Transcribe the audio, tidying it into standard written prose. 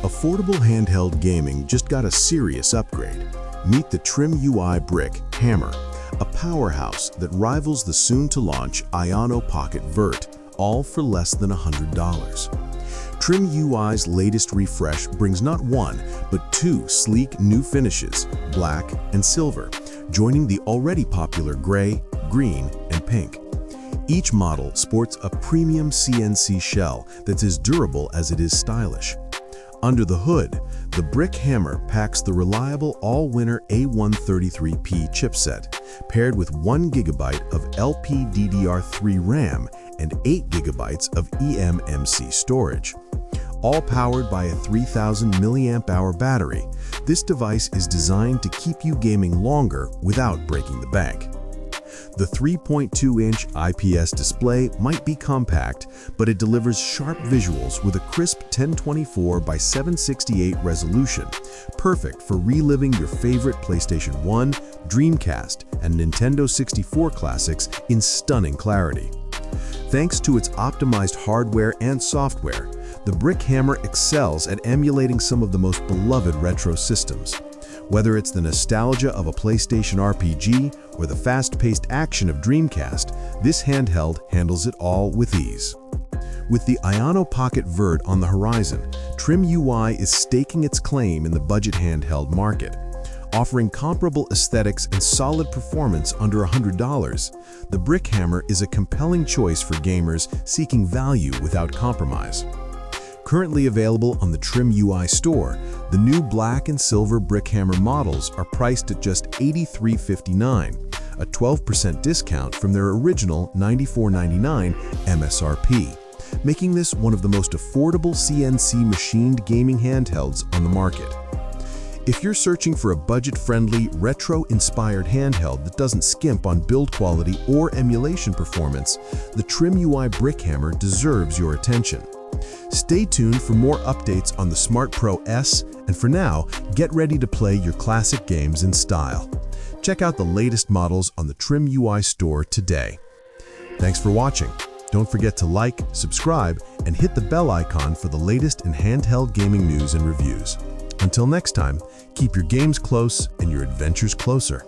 Affordable handheld gaming just got a serious upgrade. Meet the TrimUI Brick Hammer, a powerhouse that rivals the soon-to-launch Ayaneo Pocket Vert, all for less than $100. TrimUI's latest refresh brings not one, but two sleek new finishes, black and silver, joining the already popular gray, green, and pink. Each model sports a premium CNC shell that's as durable as it is stylish. Under the hood, the Brick Hammer packs the reliable Allwinner A133P chipset, paired with 1 GB of LPDDR3 RAM and 8 GB of eMMC storage. All powered by a 3000 mAh battery, this device is designed to keep you gaming longer without breaking the bank. The 3.2-inch IPS display might be compact, but it delivers sharp visuals with a crisp 1024 by 768 resolution, perfect for reliving your favorite PlayStation 1, Dreamcast, and Nintendo 64 classics in stunning clarity. Thanks to its optimized hardware and software, the Brick Hammer excels at emulating some of the most beloved retro systems. Whether it's the nostalgia of a PlayStation RPG or the fast-paced action of Dreamcast, this handheld handles it all with ease. With the Ayaneo Pocket Vert on the horizon, TrimUI is staking its claim in the budget handheld market. Offering comparable aesthetics and solid performance under $100, the Brick Hammer is a compelling choice for gamers seeking value without compromise. Currently available on the TrimUI Store, the new black and silver Brick Hammer models are priced at just $83.59, a 12% discount from their original $94.99 MSRP, making this one of the most affordable CNC-machined gaming handhelds on the market. If you're searching for a budget-friendly, retro-inspired handheld that doesn't skimp on build quality or emulation performance, the TrimUI Brick Hammer deserves your attention. Stay tuned for more updates on the Smart Pro S, and for now, get ready to play your classic games in style. Check out the latest models on the TrimUI Store today. Thanks for watching. Don't forget to like, subscribe, and hit the bell icon for the latest in handheld gaming news and reviews. Until next time, keep your games close and your adventures closer.